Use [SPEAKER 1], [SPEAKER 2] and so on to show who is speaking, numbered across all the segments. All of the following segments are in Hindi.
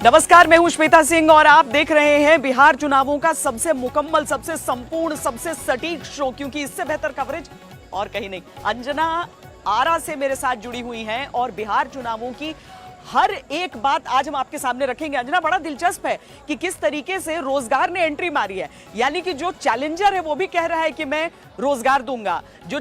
[SPEAKER 1] नमस्कार, मैं हूं श्वेता सिंह और आप देख रहे हैं बिहार चुनावों का सबसे मुकम्मल, सबसे संपूर्ण, सबसे सटीक शो, क्योंकि इससे बेहतर कवरेज और कहीं नहीं। अंजना आरा से मेरे साथ जुड़ी हुई हैं और बिहार चुनावों की हर एक बात आज हम आपके सामने रखेंगे। अंजना, बड़ा दिलचस्प है कि किस तरीके से रोजगार ने एंट्री मारी है। यानी कि जो चैलेंजर है वो भी कह रहा है कि मैं रोजगार दूंगा। जो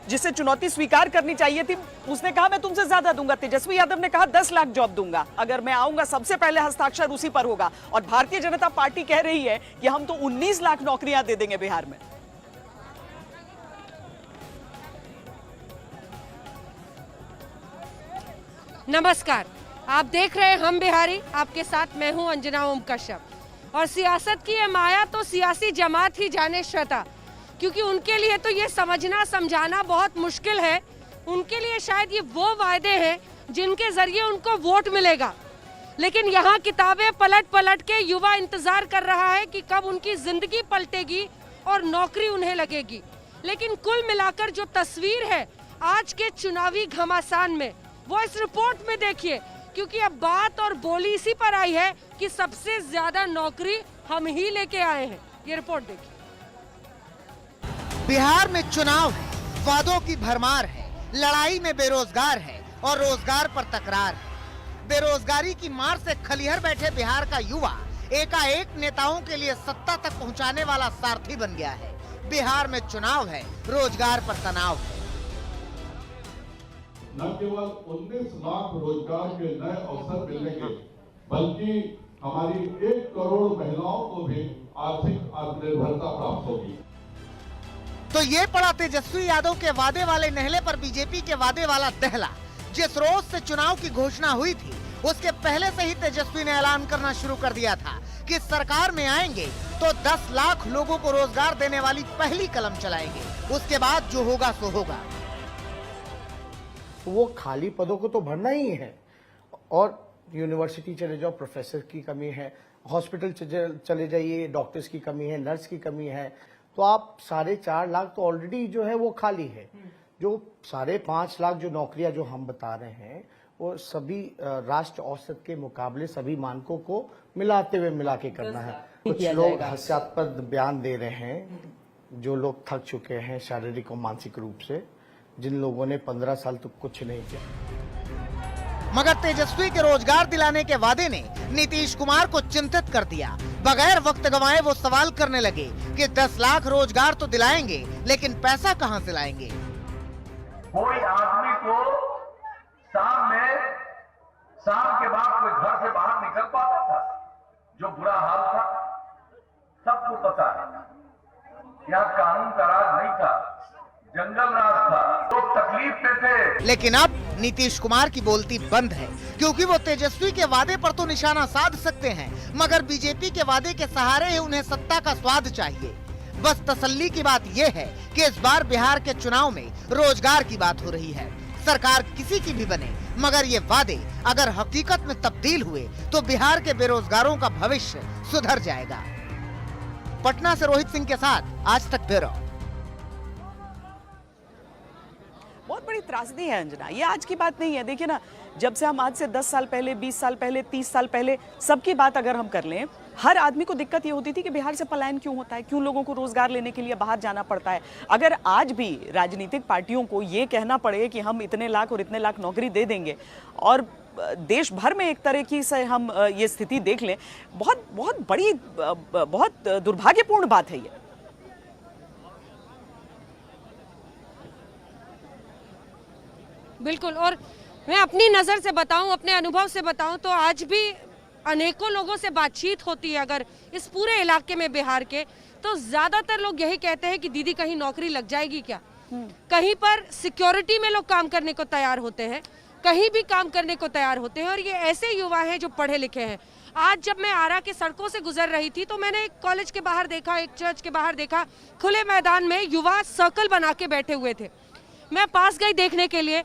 [SPEAKER 1] जिसे चुनौती स्वीकार करनी चाहिए थी, उसने कहा मैं तुमसे ज्यादा दूंगा। तेजस्वी यादव ने कहा 10 लाख जॉब दूंगा, अगर मैं आऊंगा सबसे पहले हस्ताक्षर उसी पर होगा। और भारतीय जनता पार्टी कह रही है कि हम तो 19 लाख नौकरियां दे देंगे बिहार में।
[SPEAKER 2] नमस्कार, आप देख रहे हैं हम बिहारी। आपके साथ मैं हूं अंजना ओम कश्यप। और सियासत की ये माया तो सियासी जमात ही जाने श्वेता, क्योंकि उनके लिए तो ये समझना समझाना बहुत मुश्किल है। उनके लिए शायद ये वो वायदे हैं जिनके जरिए उनको वोट मिलेगा, लेकिन यहाँ किताबें पलट पलट के युवा इंतजार कर रहा है कि कब उनकी जिंदगी पलटेगी और नौकरी उन्हें लगेगी। लेकिन कुल मिलाकर जो तस्वीर है आज के चुनावी घमासान में, वो इस रिपोर्ट में देखिए, क्योंकि अब बात और बोली इसी पर आई है कि सबसे ज्यादा नौकरी हम ही लेके आए हैं। ये रिपोर्ट देखिए।
[SPEAKER 3] बिहार में चुनाव है, वादों की भरमार है, लड़ाई में बेरोजगार है और रोजगार पर तकरार है। बेरोजगारी की मार से खलिहर बैठे बिहार का युवा एकाएक नेताओं के लिए सत्ता तक पहुंचाने वाला सारथी बन गया है। बिहार में चुनाव है, रोजगार पर तनाव है।
[SPEAKER 4] न केवल 19 लाख रोजगार के नए अवसर मिलेंगे, बल्कि हमारी 1 करोड़ महिलाओं को भी आर्थिक आत्मनिर्भरता प्राप्त होगी।
[SPEAKER 3] तो ये पड़ा तेजस्वी यादव के वादे वाले नहले पर बीजेपी के वादे वाला दहला। जिस रोज से चुनाव की घोषणा हुई थी, उसके पहले से ही तेजस्वी ने ऐलान करना शुरू कर दिया था कि सरकार में आएंगे तो 10 लाख लोगों को रोजगार देने वाली पहली कलम चलाएंगे। उसके बाद जो होगा सो होगा।
[SPEAKER 5] वो खाली पदों को तो भरना ही है। और यूनिवर्सिटी चले जाओ, प्रोफेसर की कमी है, हॉस्पिटल चले जाइए, डॉक्टर्स की कमी है, नर्स की कमी है। तो आप 4.5 लाख तो ऑलरेडी जो है वो खाली है। जो 5.5 लाख जो नौकरियां जो हम बता रहे हैं, वो सभी राष्ट्र औसत के मुकाबले सभी मानकों को मिलाते हुए मिला के करना है। कुछ लोग हास्यास्पद बयान दे रहे हैं, जो लोग थक चुके हैं शारीरिक और मानसिक रूप से, जिन लोगों ने 15 साल तक कुछ नहीं किया।
[SPEAKER 3] मगर तेजस्वी के रोजगार दिलाने के वादे ने नीतीश कुमार को चिंतित कर दिया। बगैर वक्त गंवाए वो सवाल करने लगे कि 10 लाख रोजगार तो दिलाएंगे, लेकिन पैसा कहां से लाएंगे।
[SPEAKER 6] कोई आदमी को शाम के बाद कोई घर से बाहर निकल पाता था? जो बुरा हाल था सबको पता है। यहाँ कानून का राज नहीं था, जंगल राज था, तो तकलीफ में थे।
[SPEAKER 3] लेकिन अब नीतीश कुमार की बोलती बंद है, क्योंकि वो तेजस्वी के वादे पर तो निशाना साध सकते हैं, मगर बीजेपी के वादे के सहारे ही उन्हें सत्ता का स्वाद चाहिए। बस तसल्ली की बात यह है कि इस बार बिहार के चुनाव में रोजगार की बात हो रही है। सरकार किसी की भी बने, मगर ये वादे अगर हकीकत में तब्दील हुए तो बिहार के बेरोजगारों का भविष्य सुधर जाएगा। पटना से रोहित सिंह के साथ आज तक ब्यूरो।
[SPEAKER 1] बहुत बड़ी त्रासदी है अंजना, ये आज की बात नहीं है। देखिए ना, जब से हम आज से 10 साल पहले, 20 साल पहले, 30 साल पहले सबकी बात अगर हम कर लें, हर आदमी को दिक्कत ये होती थी कि बिहार से पलायन क्यों होता है, क्यों लोगों को रोजगार लेने के लिए बाहर जाना पड़ता है। अगर आज भी राजनीतिक पार्टियों को ये कहना पड़े कि हम इतने लाख और इतने लाख नौकरी दे देंगे और देश भर में एक तरह की से हम ये स्थिति देख लें, बहुत बहुत बड़ी, बहुत दुर्भाग्यपूर्ण बात है ये।
[SPEAKER 2] बिल्कुल। और मैं अपनी नज़र से बताऊं, अपने अनुभव से बताऊं, तो आज भी अनेकों लोगों से बातचीत होती है अगर इस पूरे इलाके में बिहार के, तो ज़्यादातर लोग यही कहते हैं कि दीदी कहीं नौकरी लग जाएगी क्या। कहीं पर सिक्योरिटी में लोग काम करने को तैयार होते हैं, कहीं भी काम करने को तैयार होते हैं। और ये ऐसे युवा हैं जो पढ़े लिखे हैं। आज जब मैं आरा के सड़कों से गुजर रही थी तो मैंने एक कॉलेज के बाहर देखा, एक चर्च के बाहर देखा, खुले मैदान में युवा सर्कल बना के बैठे हुए थे। मैं पास गई देखने के लिए।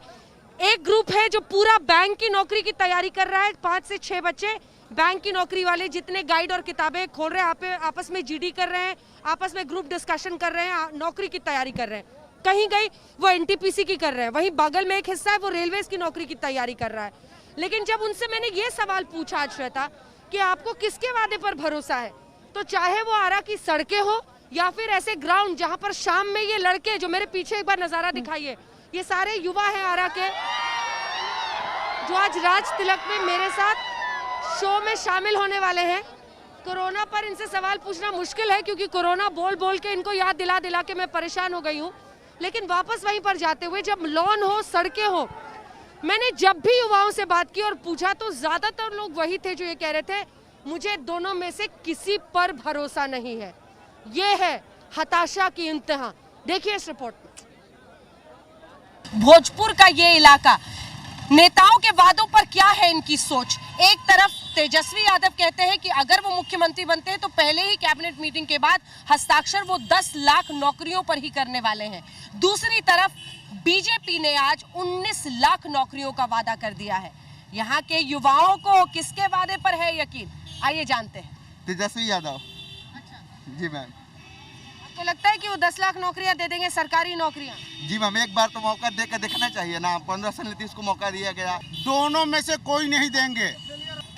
[SPEAKER 2] एक ग्रुप है जो पूरा बैंक की नौकरी की तैयारी कर रहा है। 5 से 6 बच्चे बैंक की नौकरी वाले, जितने गाइड और किताबें खोल रहे हैं, आपस में जीडी कर रहे हैं, आपस में ग्रुप डिस्कशन कर रहे हैं, नौकरी की तैयारी कर रहे हैं। कहीं गई वो एनटीपीसी की कर रहे हैं। वहीं बगल में एक हिस्सा है वो रेलवे की नौकरी की तैयारी कर रहा है। लेकिन जब उनसे मैंने ये सवाल पूछा आज श्वेता कि आपको किसके वादे पर भरोसा है, तो चाहे वो आरा की सड़कें हो या फिर ऐसे ग्राउंड जहां पर शाम में ये लड़के, जो मेरे पीछे एक बार नजारा दिखाइए, ये सारे युवा हैं आरा के जो आज राज तिलक में मेरे साथ शो में शामिल होने वाले हैं। कोरोना पर इनसे सवाल पूछना मुश्किल है क्योंकि कोरोना बोल बोल के इनको याद दिला दिला के मैं परेशान हो गई हूँ। लेकिन वापस वहीं पर जाते हुए, जब लॉन हो, सड़कें हो, मैंने जब भी युवाओं से बात की और पूछा तो ज्यादातर लोग वही थे जो ये कह रहे थे मुझे दोनों में से किसी पर भरोसा नहीं है। ये है हताशा की इंतहा। देखिए इस रिपोर्ट में। भोजपुर का ये इलाका, नेताओं के वादों पर क्या है इनकी सोच। एक तरफ तेजस्वी यादव कहते हैं कि अगर वो मुख्यमंत्री बनते हैं तो पहले ही कैबिनेट मीटिंग के बाद हस्ताक्षर वो 10 लाख नौकरियों पर ही करने वाले हैं। दूसरी तरफ बीजेपी ने आज 19 लाख नौकरियों का वादा कर दिया है। यहाँ के युवाओं को किसके वादे पर है यकीन, आइए जानते हैं।
[SPEAKER 7] तेजस्वी यादव।
[SPEAKER 2] अच्छा,
[SPEAKER 7] जी मैम।
[SPEAKER 2] आपको लगता है कि वो 10 लाख नौकरियां दे देंगे, सरकारी नौकरियां?
[SPEAKER 7] जी मैम, एक बार तो मौका दे कर देखना चाहिए ना। 15 साल नीतीश को मौका दिया गया।
[SPEAKER 8] दोनों में से कोई नहीं देंगे।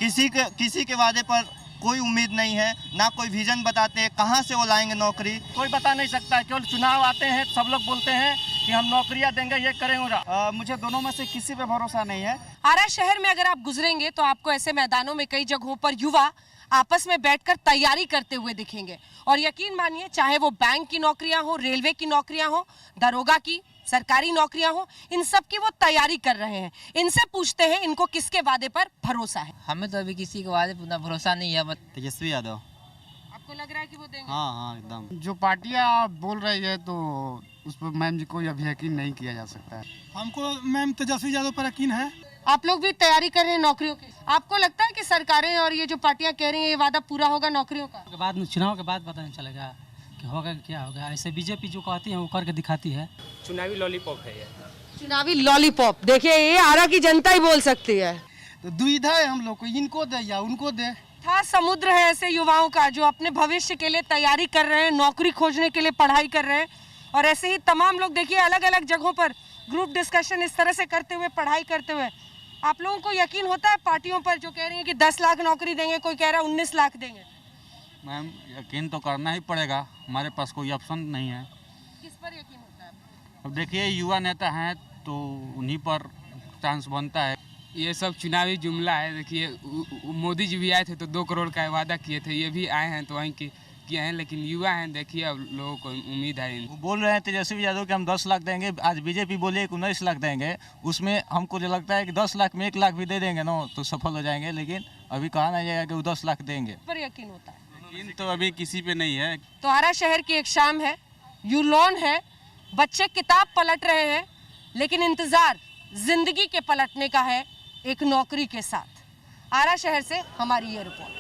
[SPEAKER 7] किसी के वादे पर कोई उम्मीद नहीं है, ना कोई विजन बताते हैं कहाँ से वो लाएंगे नौकरी।
[SPEAKER 9] कोई बता नहीं सकता। केवल चुनाव आते हैं, सब लोग बोलते हैं कि हम नौकरियां देंगे, ये करेंगे। मुझे दोनों में से किसी पे भरोसा नहीं है।
[SPEAKER 2] आरा शहर में अगर आप गुजरेंगे तो आपको ऐसे मैदानों में कई जगहों पर युवा आपस में बैठकर तैयारी करते हुए दिखेंगे। और यकीन मानिए, चाहे वो बैंक की नौकरियां हो, रेलवे की नौकरियां हो, दरोगा की, सरकारी नौकरियां हो, इन सब की वो तैयारी कर रहे हैं। इनसे पूछते हैं इनको किसके वादे पर भरोसा है।
[SPEAKER 10] हमें तो अभी किसी के वादे पर भरोसा नहीं है।
[SPEAKER 7] तेजस्वी यादव।
[SPEAKER 2] आपको लग रहा है कि वो देंगे?
[SPEAKER 7] हाँ एकदम।
[SPEAKER 8] जो पार्टियां बोल रही है तो उस पर मैम जी को अभी यकीन नहीं किया जा सकता है।
[SPEAKER 11] हमको मैम तेजस्वी यादव पर यकीन है।
[SPEAKER 2] आप लोग भी तैयारी कर रहे हैं नौकरियों की। आपको लगता है कि सरकारें और ये जो पार्टियां कह रही हैं ये वादा पूरा होगा नौकरियों का?
[SPEAKER 12] बाद चुनाव के बाद पता नहीं चलेगा कि होगा कि क्या होगा। ऐसे बीजेपी जो कहती है वो करके दिखाती है।
[SPEAKER 9] चुनावी लॉलीपॉप है ये।
[SPEAKER 2] चुनावी लॉलीपॉप। देखिए, ये आरा की जनता ही बोल सकती है।
[SPEAKER 8] तो दुविधा है हम लोग को, इनको दे या उनको दे।
[SPEAKER 2] था समुद्र है ऐसे युवाओं का जो अपने भविष्य के लिए तैयारी कर रहे हैं, नौकरी खोजने के लिए पढ़ाई कर रहे हैं। और ऐसे ही तमाम लोग देखिए अलग अलग जगहों पर ग्रुप डिस्कशन इस तरह से करते हुए, पढ़ाई करते हुए। आप लोगों को यकीन होता है पार्टियों पर जो कह रही है कि 10 लाख नौकरी देंगे, कोई कह रहा है 19 लाख देंगे?
[SPEAKER 13] मैम, यकीन तो करना ही पड़ेगा, हमारे पास कोई ऑप्शन नहीं है।
[SPEAKER 2] किस पर यकीन होता है?
[SPEAKER 13] अब देखिए, युवा नेता हैं तो उन्हीं पर चांस बनता है।
[SPEAKER 9] ये सब चुनावी जुमला है। देखिए, मोदी जी भी आए थे तो 2 करोड़ का वादा किए थे, ये भी आए हैं तो वहीं किए हैं। लेकिन युवा हैं, देखिए अब लोगों को उम्मीद है।
[SPEAKER 13] वो बोल रहे हैं तेजस्वी यादव कि हम 10 लाख देंगे, आज बीजेपी बोले 19 लाख देंगे। उसमें हमको जो लगता है कि 10 लाख में 1 लाख भी दे देंगे ना तो सफल हो जाएंगे। लेकिन अभी कहा नहीं जाएगा कि वो 10 लाख देंगे।
[SPEAKER 2] पर यकीन होता है?
[SPEAKER 13] यकीन तो अभी किसी पे नहीं है।
[SPEAKER 2] तो आरा शहर की एक शाम है, यूलॉन है, बच्चे किताब पलट रहे हैं, लेकिन इंतजार जिंदगी के पलटने का है एक नौकरी के साथ। आरा शहर से हमारी ये रिपोर्ट।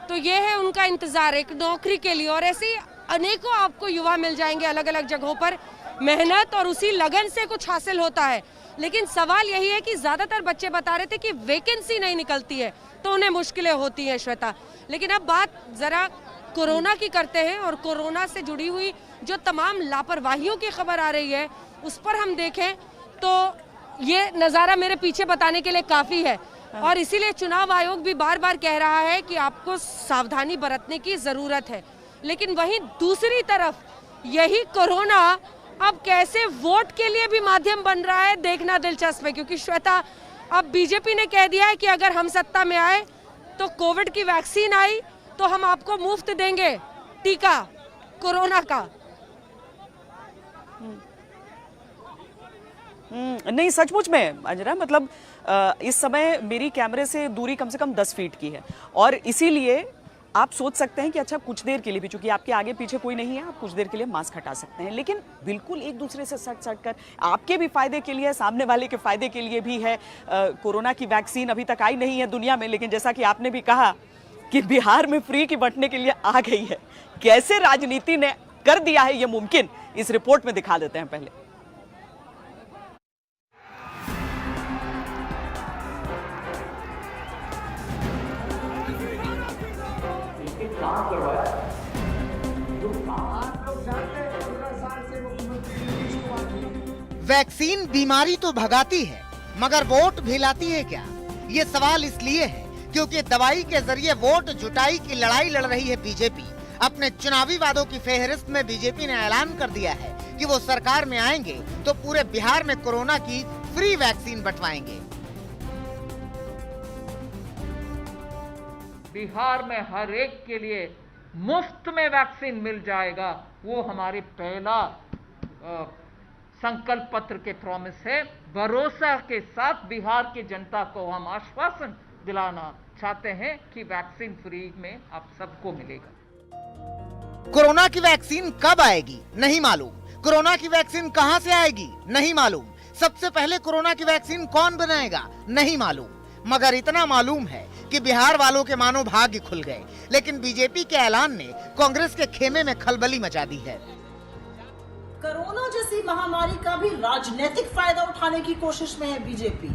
[SPEAKER 2] तो ये है उनका इंतजार एक नौकरी के लिए। और ऐसे अनेकों आपको युवा मिल जाएंगे अलग अलग जगहों पर। मेहनत और उसी लगन से कुछ हासिल होता है। लेकिन सवाल यही है कि ज्यादातर बच्चे बता रहे थे कि वैकेंसी नहीं निकलती है तो उन्हें मुश्किलें होती हैं श्वेता। लेकिन अब बात जरा कोरोना की करते हैं और कोरोना से जुड़ी हुई जो तमाम लापरवाहियों की खबर आ रही है उस पर हम देखें तो ये नज़ारा मेरे पीछे बताने के लिए काफ़ी है। और इसीलिए चुनाव आयोग भी बार बार कह रहा है कि आपको सावधानी बरतने की ज़रूरत है। लेकिन वहीं दूसरी तरफ यही कोरोना अब कैसे वोट के लिए भी माध्यम बन रहा है, देखना दिलचस्प है। क्योंकि श्वेता, अब बीजेपी ने कह दिया है कि अगर हम सत्ता में आए तो कोविड की वैक्सीन आई तो हम आपको मुफ्त देंगे टीका कोरोना का।
[SPEAKER 1] नहीं, सचमुच में अंजना, मतलब इस समय मेरी कैमरे से दूरी कम से कम 10 फीट की है और इसीलिए आप सोच सकते हैं कि अच्छा कुछ देर के लिए भी, चूंकि आपके आगे पीछे कोई नहीं है, आप कुछ देर के लिए मास्क हटा सकते हैं। लेकिन बिल्कुल एक दूसरे से सट कर आपके भी फायदे के लिए, सामने वाले के फायदे के लिए भी है। कोरोना की वैक्सीन अभी तक आई नहीं है दुनिया में, लेकिन जैसा कि आपने भी कहा कि बिहार में फ्री की बंटने के लिए आ गई है। कैसे राजनीति ने कर दिया है ये मुमकिन, इस रिपोर्ट में दिखा देते हैं पहले।
[SPEAKER 3] वैक्सीन बीमारी तो भगाती है मगर वोट भी लाती है क्या? ये सवाल इसलिए है क्योंकि दवाई के जरिए वोट जुटाई की लड़ाई लड़ रही है बीजेपी। अपने चुनावी वादों की फेहरिस्त में बीजेपी ने ऐलान कर दिया है कि वो सरकार में आएंगे तो पूरे बिहार में कोरोना की फ्री वैक्सीन बंटवाएंगे।
[SPEAKER 14] बिहार में हर एक के लिए मुफ्त में वैक्सीन मिल जाएगा, वो हमारी पहला संकल्प पत्र के प्रॉमिस है। भरोसा के साथ बिहार की जनता को हम आश्वासन दिलाना चाहते हैं कि वैक्सीन फ्री में आप सबको मिलेगा।
[SPEAKER 3] कोरोना की वैक्सीन कब आएगी नहीं मालूम, कोरोना की वैक्सीन कहां से आएगी नहीं मालूम, सबसे पहले कोरोना की वैक्सीन कौन बनाएगा नहीं मालूम, मगर इतना मालूम है कि बिहार वालों के मानो भाग्य खुल गए। लेकिन बीजेपी के ऐलान ने कांग्रेस के खेमे में खलबली मचा दी है।
[SPEAKER 15] कोरोना जैसी महामारी का भी राजनीतिक फायदा उठाने की कोशिश में है बीजेपी।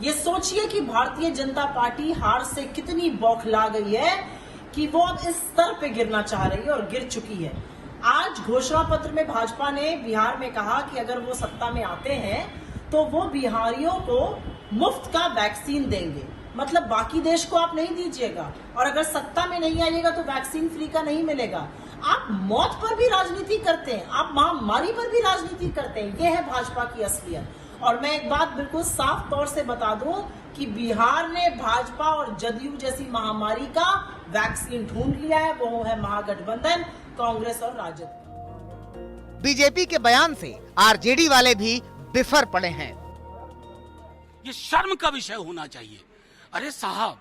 [SPEAKER 15] ये सोचिए कि भारतीय जनता पार्टी हार से कितनी बौखला गई है कि वो अब इस स्तर पे गिरना चाह रही है और गिर चुकी है। आज घोषणा पत्र में भाजपा ने बिहार में कहा कि अगर वो सत्ता में आते हैं तो वो बिहारियों को मुफ्त का वैक्सीन देंगे, मतलब बाकी देश को आप नहीं दीजिएगा, और अगर सत्ता में नहीं आइएगा तो वैक्सीन फ्री का नहीं मिलेगा। आप मौत पर भी राजनीति करते हैं, आप महामारी पर भी राजनीति करते हैं। ये है भाजपा की असलियत। और मैं एक बात बिल्कुल साफ तौर से बता दूं कि बिहार ने भाजपा और जदयू जैसी महामारी का वैक्सीन ढूंढ लिया है, वो है महागठबंधन कांग्रेस और राजद।
[SPEAKER 3] बीजेपी के बयान से आरजेडी वाले भी बिफर पड़े हैं।
[SPEAKER 16] ये शर्म का विषय होना चाहिए। अरे साहब,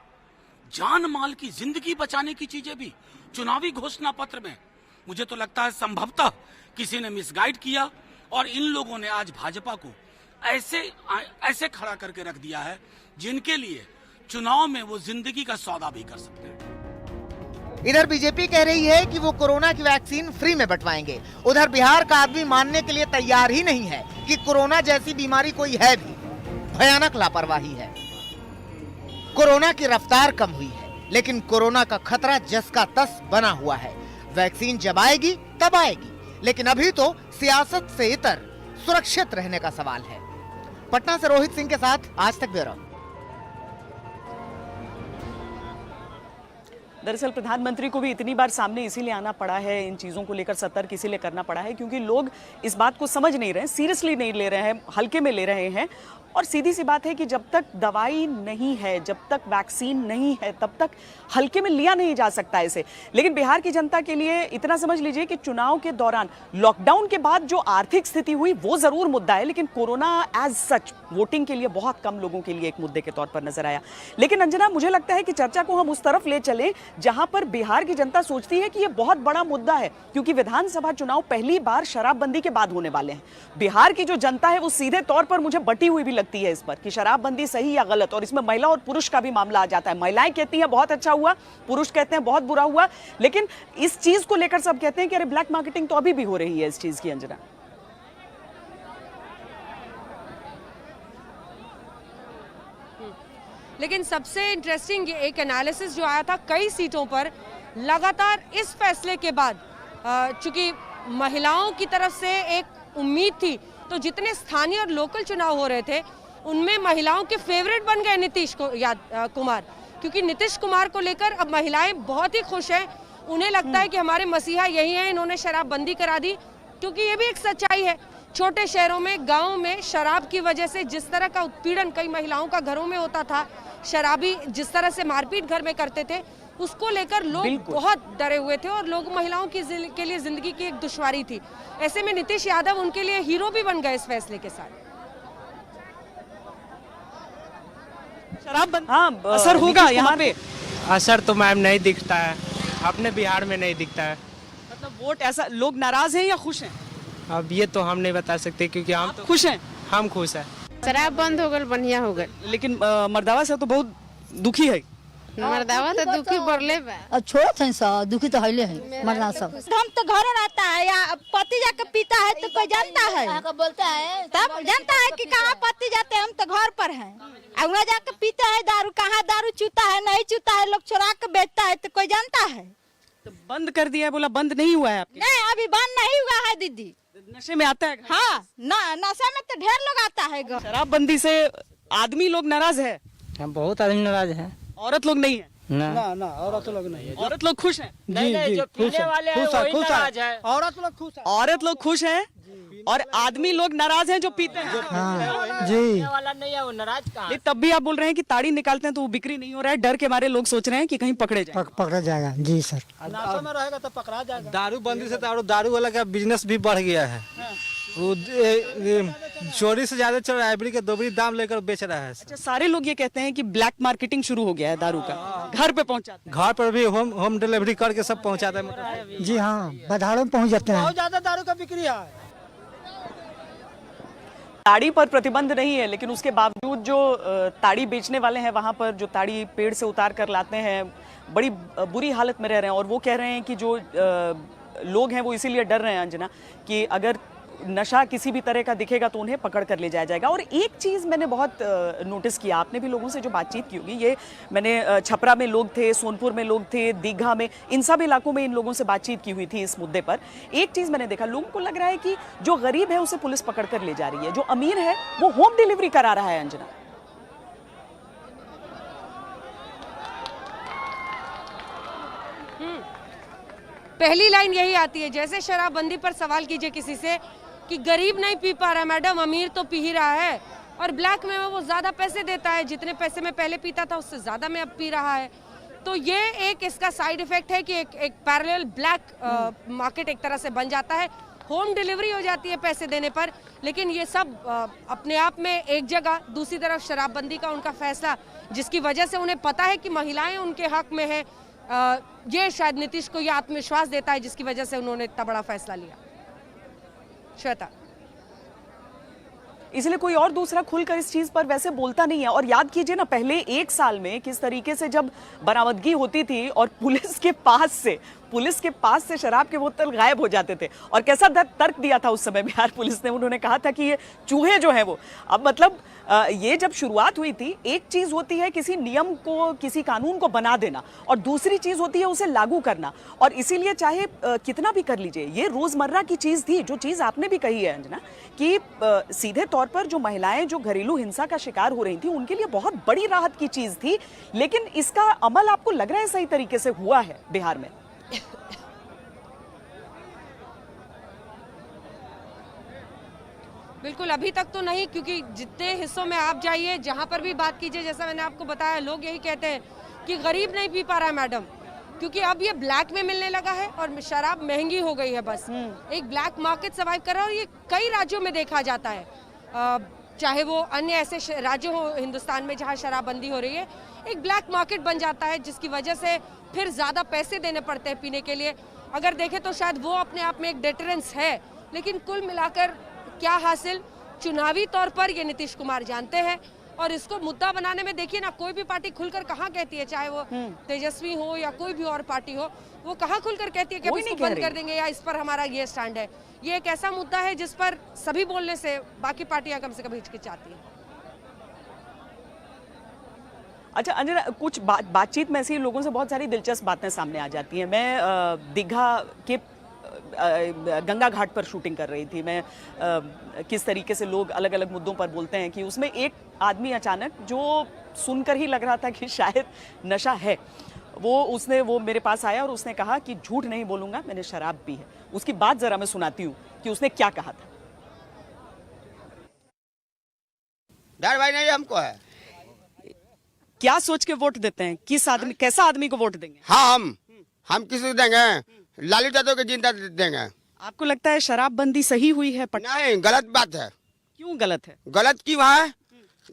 [SPEAKER 16] जान माल की जिंदगी बचाने की चीजें भी चुनावी घोषणा पत्र में, मुझे तो लगता है संभवतः किसी ने मिसगाइड किया और इन लोगों ने आज भाजपा को ऐसे खड़ा करके रख दिया है जिनके लिए चुनाव में वो जिंदगी का सौदा भी कर सकते हैं।
[SPEAKER 3] इधर बीजेपी कह रही है कि वो कोरोना की वैक्सीन फ्री में बंटवाएंगे, उधर बिहार का आदमी मानने के लिए तैयार ही नहीं है कि कोरोना जैसी बीमारी कोई है भी। भयानक लापरवाही है। कोरोना की रफ्तार कम हुई है, लेकिन कोरोना का खतरा जस का तस बना हुआ है। वैक्सीन जब आएगी तब आएगी, लेकिन अभी तो सियासत से इतर सुरक्षित रहने का सवाल है। पटना से रोहित सिंह के साथ आज तक ब्यूरो।
[SPEAKER 1] दरअसल प्रधानमंत्री को भी इतनी बार सामने इसीलिए आना पड़ा है, इन चीज़ों को लेकर सतर्क इसीलिए करना पड़ा है क्योंकि लोग इस बात को समझ नहीं रहे हैं, सीरियसली नहीं ले रहे हैं, हल्के में ले रहे हैं। और सीधी सी बात है कि जब तक दवाई नहीं है, जब तक वैक्सीन नहीं है, तब तक हल्के में लिया नहीं जा सकता इसे। लेकिन बिहार की जनता के लिए इतना समझ लीजिए कि चुनाव के दौरान लॉकडाउन के बाद जो आर्थिक स्थिति हुई वो जरूर मुद्दा है, लेकिन कोरोना एज सच वोटिंग के लिए बहुत कम लोगों के लिए एक मुद्दे के तौर पर नजर आया। लेकिन अंजना, मुझे लगता है कि चर्चा को हम उस तरफ ले चले जहां पर बिहार की जनता सोचती है कि यह बहुत बड़ा मुद्दा है, क्योंकि विधानसभा चुनाव पहली बार शराबबंदी के बाद होने वाले हैं। बिहार की जो जनता है वो सीधे तौर पर मुझे बटी हुई भी लगती है इस पर कि शराबबंदी सही या गलत, और इसमें महिला और पुरुष का भी मामला आ जाता है। महिलाएं कहती हैं बहुत अच्छा हुआ, पुरुष कहते हैं बहुत बुरा हुआ, लेकिन इस चीज को लेकर सब कहते हैं कि अरे ब्लैक मार्केटिंग तो अभी भी हो रही है इस चीज की। अंजना,
[SPEAKER 2] लेकिन सबसे इंटरेस्टिंग एक एनालिसिस जो आया था कई सीटों पर लगातार इस फैसले के बाद, चूंकि महिलाओं की तरफ से एक उम्मीद थी, तो जितने स्थानीय और लोकल चुनाव हो रहे थे उनमें महिलाओं के फेवरेट बन गए नीतीश कुमार, क्योंकि नीतीश कुमार को लेकर अब महिलाएं बहुत ही खुश हैं। उन्हें लगता है कि हमारे मसीहा यही हैं, इन्होंने शराबबंदी करा दी। क्योंकि ये भी एक सच्चाई है, छोटे शहरों में, गाँव में शराब की वजह से जिस तरह का उत्पीड़न कई महिलाओं का घरों में होता था, शराबी जिस तरह से मारपीट घर में करते थे, उसको लेकर लोग बहुत डरे हुए थे और लोग महिलाओं की के लिए जिंदगी की एक दुश्वारी थी। ऐसे में नीतीश यादव उनके लिए हीरो भी बन गए इस फैसले के साथ।
[SPEAKER 1] शराबबंदी असर होगा यहाँ पे?
[SPEAKER 17] असर तो मैम नहीं दिखता है, अपने बिहार में नहीं दिखता है।
[SPEAKER 1] मतलब वोट ऐसा, लोग नाराज हैं या खुश हैं?
[SPEAKER 17] अब ये तो हम नहीं बता सकते क्योंकि हम तो
[SPEAKER 1] खुश हैं।
[SPEAKER 17] हम खुश हैं।
[SPEAKER 18] शराब बंद हो गई, बढ़िया हो गई।
[SPEAKER 1] लेकिन मर्दावा से तो बहुत दुखी है।
[SPEAKER 18] मर्दावा तो दुखी बढ़ले बा।
[SPEAKER 19] छोड़त है सब, दुखी तो हईले है मर्दा सब।
[SPEAKER 18] हम तो घर रहता है या पति जाके पीता है तो कोई जानता है,
[SPEAKER 19] बोलता है
[SPEAKER 18] तब जानता है कि कहाँ पति जाते हैं। हम तो घर पर हैं, वहाँ जाके पीता है दारू, कहाँ दारू चूता है नहीं चूता है, लोग चुरा के बेचता है तो कोई जानता है।
[SPEAKER 1] तो बंद कर दिया है, बोला बंद नहीं हुआ है आपके?
[SPEAKER 18] नहीं, अभी बंद नहीं हुआ है दीदी।
[SPEAKER 1] नशे में आता है?
[SPEAKER 18] हाँ, नशे में तो ढेर लोग आता है।
[SPEAKER 1] शराबबंदी से आदमी लोग नाराज है?
[SPEAKER 12] हम बहुत आदमी नाराज है।
[SPEAKER 1] औरत लोग नहीं है?
[SPEAKER 12] ना
[SPEAKER 11] ना औरत लोग नहीं है।
[SPEAKER 1] औरत लोग खुश हैं?
[SPEAKER 11] जी जो पीने वाले हैं वही नाराज है। औरत लोग खुश है।
[SPEAKER 1] औरत लोग खुश हैं और आदमी लोग नाराज हैं जो पीते हैं।
[SPEAKER 12] हाँ, जी
[SPEAKER 11] वाला नहीं है वो नाराज कहाँ?
[SPEAKER 1] तब भी आप बोल रहे हैं कि ताड़ी निकालते हैं तो वो बिक्री नहीं हो रहा है, डर के मारे लोग सोच रहे हैं कि कहीं पकड़े जाए।
[SPEAKER 12] पकड़ा जाएगा। जी सर।
[SPEAKER 11] नाशा में रहेगा तो पकड़ा जाएगा।
[SPEAKER 17] दारू बंदी से दारू वाला का बिजनेस भी बढ़ गया है। वो चोरी से ज्यादा चोरी के दोबरी दाम लेकर बेच रहा है।
[SPEAKER 1] अच्छा, सारे लोग ये कहते हैं कि ब्लैक मार्केटिंग शुरू हो गया है दारू का, घर पे पहुंचाते हैं।
[SPEAKER 17] घर पर भी होम डिलीवरी करके सब पहुंचाता है।
[SPEAKER 12] जी हाँ, बाजारों में पहुंच जाते हैं।
[SPEAKER 11] बहुत ज्यादा दारू का बिक्री है।
[SPEAKER 1] ताड़ी पर प्रतिबंध नहीं है, लेकिन उसके बावजूद जो ताड़ी बेचने वाले हैं वहां पर जो ताड़ी पेड़ से उतार कर लाते हैं, बड़ी बुरी हालत में रह रहे हैं। और वो कह रहे हैं कि जो लोग हैं वो इसीलिए डर रहे हैं अंजना कि अगर नशा किसी भी तरह का दिखेगा तो उन्हें पकड़ कर ले जाया जाएगा। और एक चीज़ मैंने बहुत नोटिस किया, आपने भी लोगों से जो बातचीत की होगी, ये मैंने छपरा में लोग थे, सोनपुर में लोग थे, दीघा में, इन सब इलाकों में इन लोगों से बातचीत की हुई थी इस मुद्दे पर। एक चीज़ मैंने देखा, लोगों को लग रहा है कि जो गरीब है उसे पुलिस पकड़ कर ले जा रही है, जो अमीर है वो होम डिलीवरी करा रहा है। अंजना,
[SPEAKER 2] पहली लाइन यही आती है, जैसे शराबबंदी पर सवाल कीजिए किसी से कि गरीब नहीं पी पा रहा मैडम, अमीर तो पी ही रहा है, और ब्लैक में वो ज्यादा पैसे देता है, जितने पैसे में पहले पीता था उससे ज्यादा में अब पी रहा है। तो ये एक इसका साइड इफेक्ट है कि एक पैरेलल ब्लैक मार्केट एक तरह से बन जाता है, होम डिलीवरी हो जाती है पैसे देने पर। लेकिन ये सब अपने आप में एक जगह, दूसरी तरफ शराबबंदी का उनका फैसला जिसकी वजह से उन्हें पता है कि महिलाएं उनके हक में है, ये शायद नीतीश को ये आत्मविश्वास देता है जिसकी वजह से उन्होंने इतना बड़ा फैसला लिया। श्वेता,
[SPEAKER 1] इसलिए कोई और दूसरा खुलकर इस चीज पर वैसे बोलता नहीं है। और याद कीजिए ना, पहले एक साल में किस तरीके से जब बरामदगी होती थी और पुलिस के पास से शराब के बोतल गायब हो जाते थे, और कैसा तर्क दिया था उस समय बिहार पुलिस ने, उन्होंने कहा था कि ये चूहे जो हैं वो, अब मतलब ये जब शुरुआत हुई थी, एक चीज होती है किसी नियम को, किसी कानून को बना देना, और दूसरी चीज होती है उसे लागू करना। और इसीलिए चाहे कितना भी कर लीजिए, ये रोजमर्रा की चीज थी, जो चीज आपने भी कही है अंजना, कि सीधे तौर पर जो महिलाएं जो घरेलू हिंसा का शिकार हो रही थी उनके लिए बहुत बड़ी राहत की चीज थी। लेकिन इसका अमल आपको लग रहा है सही तरीके से हुआ है बिहार में?
[SPEAKER 2] बिल्कुल अभी तक तो नहीं, क्योंकि जितने हिस्सों में आप जाइए, जहां पर भी बात कीजिए, जैसा मैंने आपको बताया, लोग यही कहते हैं कि गरीब नहीं पी पा रहा है मैडम, क्योंकि अब ये ब्लैक में मिलने लगा है और शराब महंगी हो गई है। बस एक ब्लैक मार्केट सर्वाइव कर रहा है, और ये कई राज्यों में देखा जाता है, चाहे वो अन्य ऐसे राज्य हो हिंदुस्तान में जहां शराबबंदी हो रही है, एक ब्लैक मार्केट बन जाता है जिसकी वजह से फिर ज्यादा पैसे देने पड़ते हैं पीने के लिए। अगर देखें तो शायद वो अपने आप में एक डेटरेंस है, लेकिन कुल मिलाकर क्या हासिल, चुनावी तौर पर ये नीतीश कुमार जानते हैं, और इसको मुद्दा बनाने में देखिए ना, कोई भी पार्टी खुलकर कहाँ कहती है, चाहे वो तेजस्वी हो या कोई भी और पार्टी हो, वो कहाँ खुलकर कहती है कि इसको बंद कर देंगे या इस पर हमारा ये स्टैंड है। ये एक ऐसा मुद्दा है जिस पर सभी बोलने से बाकी पार्टियां कम से कम हिचकिचाती हैं।
[SPEAKER 1] अच्छा अंजना, कुछ बातचीत में ऐसी लोगों से बहुत सारी दिलचस्प बातें सामने आ जाती हैं। मैं दीघा के गंगा घाट पर शूटिंग कर रही थी, मैं किस तरीके से लोग अलग अलग मुद्दों पर बोलते हैं, कि उसमें एक आदमी अचानक, जो सुनकर ही लग रहा था कि शायद नशा है, वो मेरे पास आया और उसने कहा कि झूठ नहीं बोलूंगा, मैंने शराब पी है। उसकी बात जरा मैं सुनाती हूँ कि उसने क्या कहा था।
[SPEAKER 20] डर भाई नहीं हमको है।
[SPEAKER 1] क्या सोच के वोट देते हैं? किस आदमी, कैसा आदमी को वोट देंगे?
[SPEAKER 20] हाँ, हम किसी को देंगे? लालू यादव को जिंदा देंगे।
[SPEAKER 1] आपको लगता है शराबबंदी सही हुई है?
[SPEAKER 20] नहीं, गलत बात है।
[SPEAKER 1] क्यों गलत है?
[SPEAKER 20] गलत क्यों है?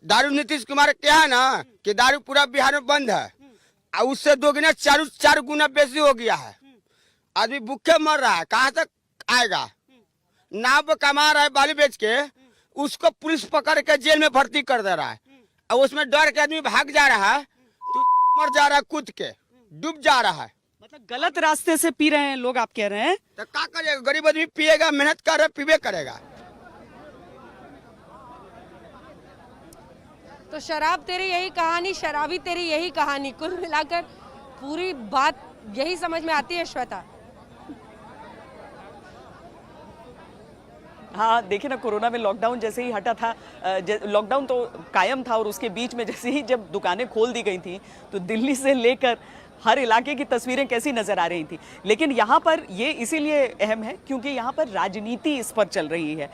[SPEAKER 20] दारू नीतीश कुमार क्या है ना कि दारू पूरा बिहार में बंद है, और उससे दोगुना चार गुना बेसी हो गया है। आदमी भूखे मर रहा है, कहाँ तक आएगा? नाव कमा रहा है बाली बेच के, उसको पुलिस पकड़ के जेल में भर्ती कर दे रहा है, और उसमें डर के आदमी भाग जा रहा है, तो मर जा रहा है, कूद के डूब जा रहा है।
[SPEAKER 1] मतलब गलत रास्ते से पी रहे हैं लोग, आप कह रहे हैं?
[SPEAKER 20] तो क्या करेगा? गरीब आदमी पिएगा, मेहनत कर रहा, पीबे करेगा।
[SPEAKER 2] तो शराब तेरी यही कहानी, शराबी तेरी यही कहानी, कुल मिलाकर पूरी बात यही समझ में आती है। श्वेता,
[SPEAKER 1] हाँ, देखिए ना, कोरोना में लॉकडाउन जैसे ही हटा था, लॉकडाउन तो कायम था और उसके बीच में जैसे ही जब दुकानें खोल दी गई थी तो दिल्ली से लेकर हर इलाके की तस्वीरें कैसी नजर आ रही थी। लेकिन यहाँ पर ये इसीलिए अहम है क्योंकि यहाँ पर राजनीति इस पर चल रही है।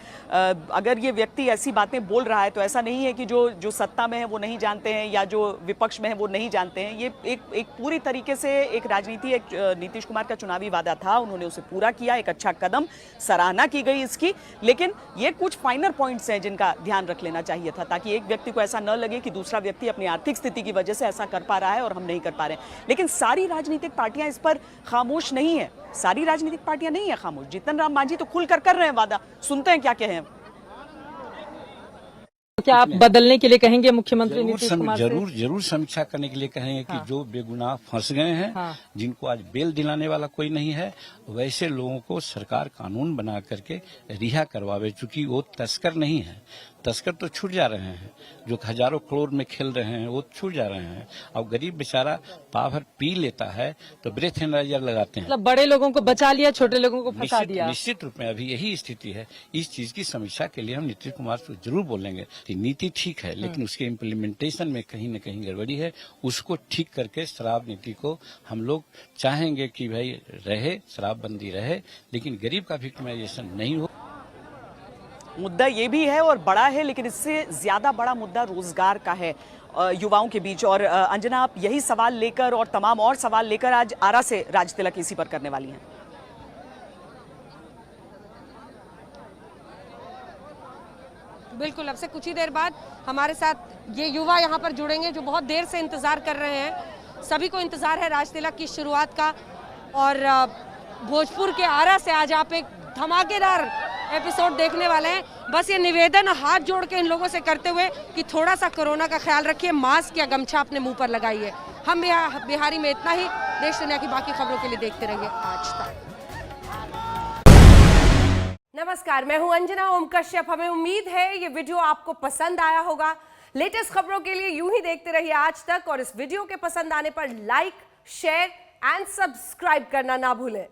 [SPEAKER 1] अगर ये व्यक्ति ऐसी बातें बोल रहा है तो ऐसा नहीं है कि जो सत्ता में है वो नहीं जानते हैं या जो विपक्ष में है वो नहीं जानते हैं। ये एक पूरी तरीके से एक राजनीति, एक नीतीश कुमार का चुनावी वादा था, उन्होंने उसे पूरा किया, एक अच्छा कदम, सराहना की गई इसकी। लेकिन ये कुछ फाइनर पॉइंट्स हैं जिनका ध्यान रख लेना चाहिए था ताकि एक व्यक्ति को ऐसा न लगे कि दूसरा व्यक्ति अपनी आर्थिक स्थिति की वजह से ऐसा कर पा रहा है और हम नहीं कर पा रहे हैं। लेकिन सारी राजनीतिक पार्टियां इस पर खामोश नहीं है, सारी राजनीतिक पार्टियां नहीं है खामोश। जीतन राम मांझी तो खुलकर कर रहे हैं वादा, सुनते हैं क्या कहे।
[SPEAKER 11] क्या आप बदलने के लिए कहेंगे मुख्यमंत्री नीतीश कुमार से?
[SPEAKER 21] जरूर समीक्षा करने के लिए कहेंगे कि जो बेगुनाह फंस गए हैं, जिनको आज बेल दिलाने वाला कोई नहीं है, वैसे लोगों को सरकार कानून बना करके रिहा करवावे। चूंकि वो तस्कर नहीं है, तस्कर तो छूट जा रहे हैं, जो हजारों करोड़ में खेल रहे हैं वो छूट जा रहे हैं। अब गरीब बेचारा पावर पी लेता है तो ब्रेथ एनालाइजर लगाते हैं।
[SPEAKER 11] मतलब बड़े लोगों को बचा लिया, छोटे लोगों को फंसा दिया।
[SPEAKER 21] निश्चित रूप में अभी यही स्थिति है। इस चीज की समीक्षा के लिए हम नीतीश कुमार से जरूर बोलेंगे कि नीति ठीक है लेकिन उसके इम्प्लीमेंटेशन में कहीं न कहीं गड़बड़ी है। उसको ठीक करके शराब नीति को हम लोग चाहेंगे कि भाई रहे, शराबबंदी रहे, लेकिन गरीब का विक्टिमाइजेशन नहीं हो।
[SPEAKER 1] मुद्दा ये भी है और बड़ा है, लेकिन इससे ज्यादा बड़ा मुद्दा रोजगार का है युवाओं के बीच। और अंजना, आप यही सवाल लेकर और तमाम और सवाल लेकर आज आरा से राज तिलक इसी पर करने वाली हैं।
[SPEAKER 2] बिल्कुल, अब से कुछ ही देर बाद हमारे साथ ये युवा यहाँ पर जुड़ेंगे जो बहुत देर से इंतजार कर रहे हैं। सभी को इंतजार है राज तिलक की शुरुआत का। और भोजपुर के आरा से आज आप एक धमाकेदार एपिसोड देखने वाले हैं। बस ये निवेदन हाथ जोड़ के इन लोगों से करते हुए कि थोड़ा सा कोरोना का ख्याल रखिए, मास्क या गमछा अपने मुंह पर लगाइए। हम बिहारी में इतना ही। देश दुनिया की बाकी खबरों के लिए देखते रहिए आज तक।
[SPEAKER 22] नमस्कार, मैं हूं अंजना ओम कश्यप। हमें उम्मीद है ये वीडियो आपको पसंद आया होगा। लेटेस्ट खबरों के लिए यूं ही देखते रहिए आज तक और इस वीडियो के पसंद आने पर लाइक, शेयर एंड सब्सक्राइब करना ना भूलें।